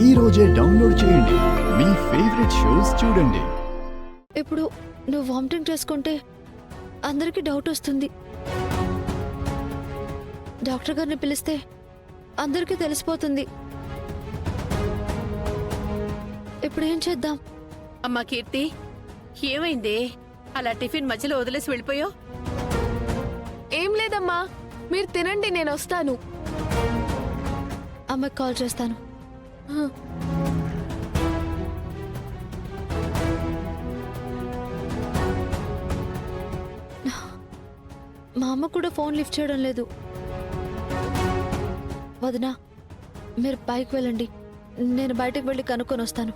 ఈ రోజే డౌన్లోడ్ చేయండి. మీ ఫేవరెట్ షోస్ చూడండి. ఇప్పుడు నువ్వు వామిటింగ్ చేసుకుంటే అందరికీ డౌట్ వస్తుంది. డాక్టర్ గారిని పిలిస్తే అందరికీ తెలిసిపోతుంది. ఇప్పుడు ఏం చేద్దాం? అమ్మా కీర్తి, ఏమైంది? అలా టిఫిన్ మధ్యలో వదిలేసి వెళ్ళిపోయావు? ఏం లేదమ్మా, మీరు తినండి, నేను వస్తాను. అమ్మకి కాల్ చేస్తాను. మా అమ్మ కూడా ఫోన్ లిఫ్ట్ చేయడం లేదు. వదినా, మీరు పైకి వెళ్ళండి, నేను బయటకు వెళ్ళి కనుక్కొని వస్తాను.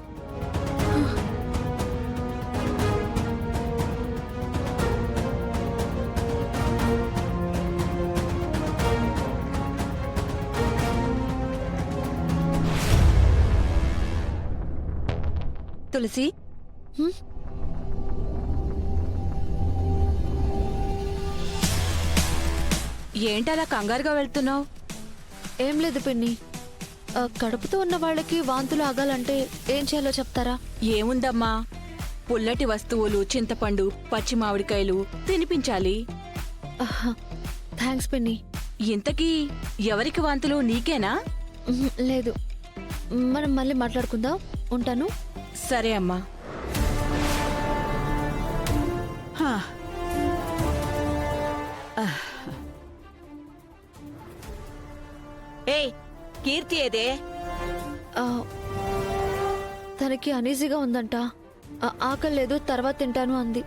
తులసి, ఏంటలా కంగారుగా వెళ్తున్నావు? ఏం లేదు పిన్ని, కడుపుతో ఉన్న వాళ్ళకి వాంతులు ఆగాలంటే ఏం చేయాలో చెప్తారా? ఏముందమ్మా, పుల్లటి వస్తువులు, చింతపండు, పచ్చి మామిడికాయలు తినిపించాలి. థ్యాంక్స్ పిన్ని. ఇంతకీ ఎవరికి వాంతులు, నీకేనా? లేదు, మనం మళ్ళీ మాట్లాడుకుందాం. ఉంటాను. సరే అమ్మా. ఏయ్, కీర్తి ఏదే? తనకి అనీజీగా ఉందంట. ఆకలి లేదు, తర్వాత తింటాను అంది.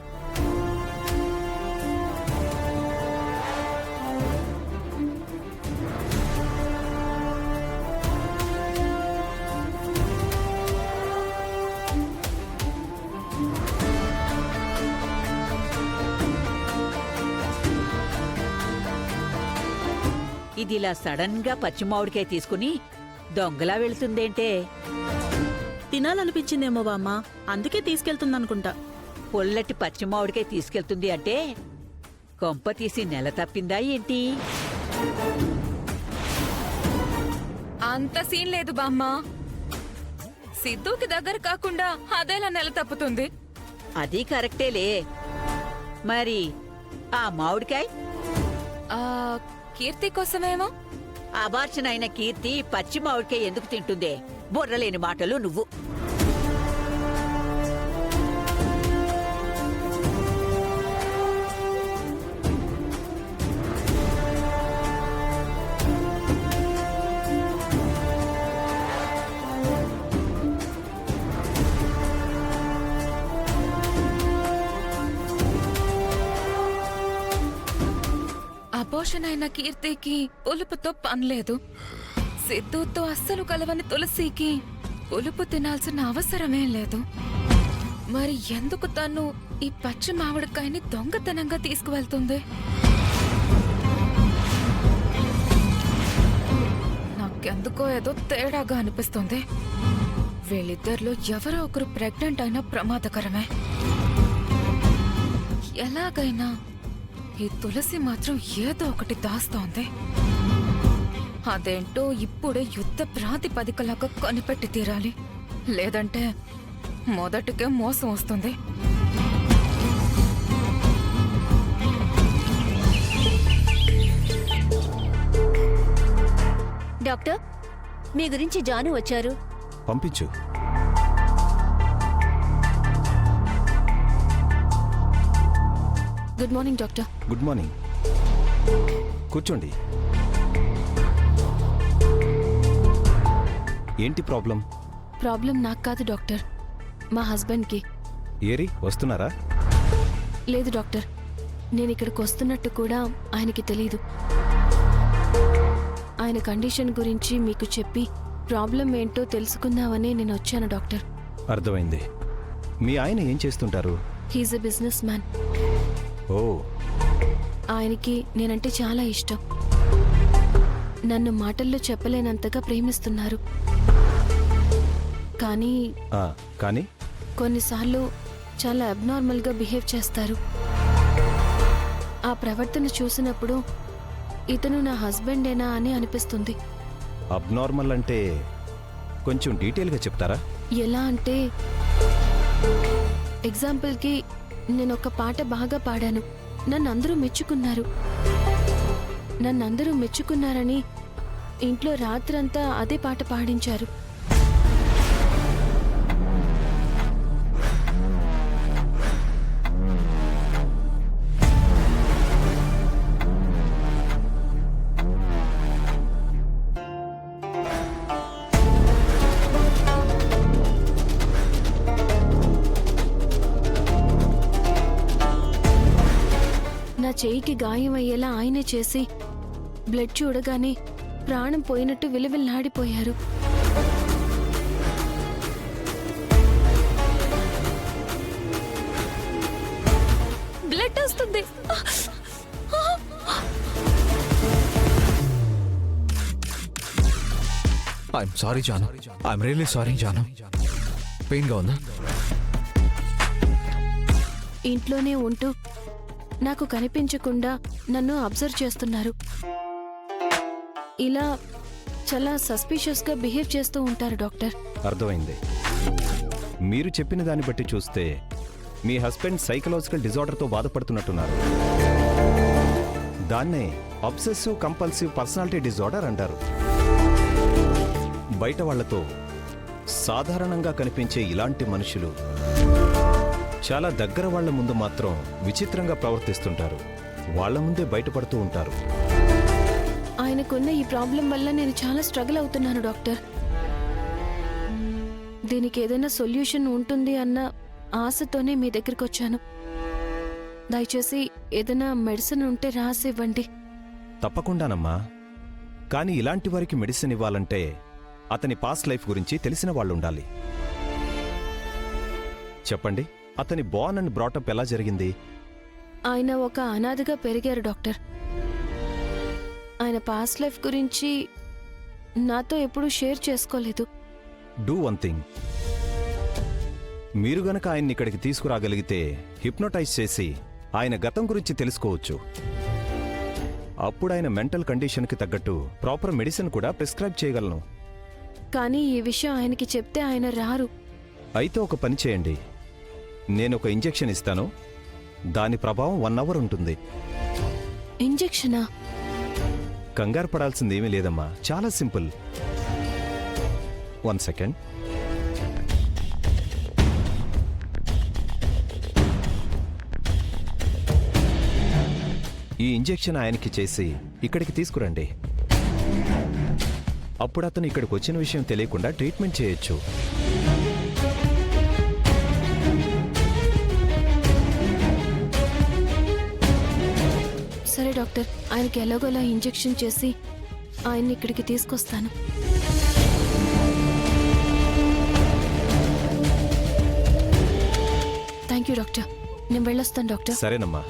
ఇది ఇలా సడన్ గా పచ్చి మామిడికాయ తీసుకుని దొంగలా వెళుతుందేంటే? తినాలనిపించిందేమో బామ్మ, అందుకే తీసుకెళ్తుందనుకుంటా. పొల్లటి పచ్చి మామిడికాయ తీసుకెళ్తుంది అంటే కొంప తీసి నెల తప్పిందా ఏంటి? అంత సీన్ లేదు బామ్మ. సిద్ధుకి దగ్గర కాకుండా అదేలా నెల తప్పుతుంది? అది కరెక్టేలే. మరి ఆ మామిడికాయ? కీర్తి కోసమేమో. అబార్చన అయిన కీర్తి పచ్చి మామిడికాయ ఎందుకు తింటుందే? బుర్రలేని మాటలు నువ్వు. అబోషన్ అయిన కీర్తికి పులుపుతో పనిలేదు. సిద్ధుతో అస్సలు కలవని తులసికి పులుపు తినాల్సిన అవసరమేం లేదు. మరి ఎందుకు తను ఈ పచ్చి మామిడికాయని దొంగతనంగా తీసుకువెళ్తుంది? నాకెందుకో ఏదో తేడాగా అనిపిస్తుంది. వీళ్ళిద్దరిలో ఎవరో ఒకరు ప్రెగ్నెంట్ అయినా ప్రమాదకరమే. ఎలాగైనా ఈ తులసి మాత్రం ఏదో ఒకటి దాస్తోంది. అదేంటో ఇప్పుడే యుద్ధ ప్రాతిపదికలాగా కనిపెట్టి తీరాలి, లేదంటే మొదటికే మోసం వస్తుంది. డాక్టర్, మీ గురించి జాను వచ్చారు. పంపించు. Good morning doctor. Good morning. కూర్చోండి. ఏంటి ప్రాబ్లం? ప్రాబ్లం నాకు కాదు డాక్టర్, మా హస్బెండ్కి. ఏరి వస్తున్నారా? లేదు డాక్టర్, నేను ఇక్కడికి వస్తున్నట్టు కూడా ఆయనకి తెలీదు. ఆయన కండిషన్ గురించి మీకు చెప్పి ప్రాబ్లం ఏంటో తెలుసుకుందామని నేను వచ్చాను డాక్టర్. అర్థమైంది. మీ ఆయన ఏం చేస్తుంటారు? He's a businessman. ఓ. ఆయనకి నేనంటే చాలా ఇష్టం. నన్ను మాటల్లో చెప్పలేనంతగా ప్రేమిస్తున్నారు. కానీ కొన్నిసార్లు చాలా అబ్నార్మల్గా బిహేవ్ చేస్తారు. ఆ ప్రవర్తన చూసినప్పుడు ఇతను నా హస్బెండేనా అని అనిపిస్తుంది. అబ్నార్మల్ అంటే కొంచెం డీటెయిల్గా చెప్తారా? ఎలా అంటే ఎగ్జాంపుల్కి నేను ఒక పాట బాగా పాడాను, నన్ను అందరూ మెచ్చుకున్నారు. నన్నందరూ మెచ్చుకున్నారని ఇంట్లో రాత్రంతా అదే పాట పాడించారు. నా చేయికి గాయం అయ్యేలా ఆయనే చేసి బ్లడ్ చూడగానే ప్రాణం పోయినట్టు విలవిల్లాడిపోయారు. బ్లడ్ వస్తుంది. I'm sorry Jaanu, I'm really sorry Jaanu. పెయిన్గా ఉందా? ఇంట్లోనే ఉంటూ నాకు కనిపించకుండా నన్ను అబ్జర్వ్ చేస్తున్నారు. ఇలా చాలా సస్పిషియస్గా బిహేవ్ చేస్తూ ఉంటారు డాక్టర్. అర్థమైంది. మీరు చెప్పిన దాన్ని బట్టి చూస్తే మీ హస్బెండ్ సైకలాజికల్ డిజార్డర్తో బాధపడుతున్నట్టున్నారు. దాన్నే అబ్సెసివ్ కంపల్సివ్ పర్సనాలిటీ డిజార్డర్ అంటారు. బయట వాళ్లతో సాధారణంగా కనిపించే ఇలాంటి మనుషులు చాలా దగ్గర వాళ్ల ముందు మాత్రం విచిత్రంగా ప్రవర్తిస్తుంటారు. వాళ్ల ముందే బయటపడుతూ ఉంటారు. ఆయనకున్న ఈ ప్రాబ్లం వల్ల నేను చాలా స్ట్రగుల్ అవుతున్నాను డాక్టర్. దీనికి ఏదైనా సొల్యూషన్ ఉంటుంది అన్న ఆశతోనే మీ దగ్గరికి వచ్చాను. దయచేసి ఏదైనా మెడిసిన్ ఉంటే రాసి ఇవ్వండి. తప్పకుండానమ్మా. కానీ ఇలాంటి వారికి మెడిసిన్ ఇవ్వాలంటే అతని పాస్ట్ లైఫ్ గురించి తెలిసిన వాళ్ళు ఉండాలి. చెప్పండి, అతని బోర్న్ అండ్ బ్రాటప్ ఎలా జరిగింది? ఆయన ఒక అనాథగా పెరిగారు డాక్టర్. ఆయన పాస్ట్ లైఫ్ గురించి నాతో ఎప్పుడూ షేర్ చేసుకోలేదు. Do one thing. మీరు గనక ఆయన్ని ఇక్కడికి తీసుకురాగలిగితే హిప్నోటైజ్ చేసి ఆయన గతం గురించి తెలుసుకోవచ్చు. అప్పుడు ఆయన మెంటల్ కండిషన్కి తగ్గట్టు ప్రాపర్ మెడిసిన్ కూడా ప్రిస్క్రైబ్ చేయగలను. కానీ ఈ విషయం ఆయనకి చెప్తే ఆయన రారు. అయితే ఒక పని చేయండి, నేను ఒక ఇంజెక్షన్ ఇస్తాను. దాని ప్రభావం 1 అవర్ ఉంటుంది. ఇంజెక్షనా? కంగారు పడాల్సిందేమీ లేదమ్మా, చాలా సింపుల్. 1 సెకండ్. ఈ ఇంజెక్షన్ ఆయనకి చేసి ఇక్కడికి తీసుకురండి. అప్పుడు అతను ఇక్కడికి వచ్చిన విషయం తెలియకుండా ట్రీట్మెంట్ చేయొచ్చు. సరే డాక్టర్, ఆయనకి ఎలాగోలా ఇంజెక్షన్ చేసి ఆయన్ని ఇక్కడికి తీసుకొస్తాను. Thank you doctor. నేను వెళ్ళొస్తాను డాక్టర్. సరేనమ్మా.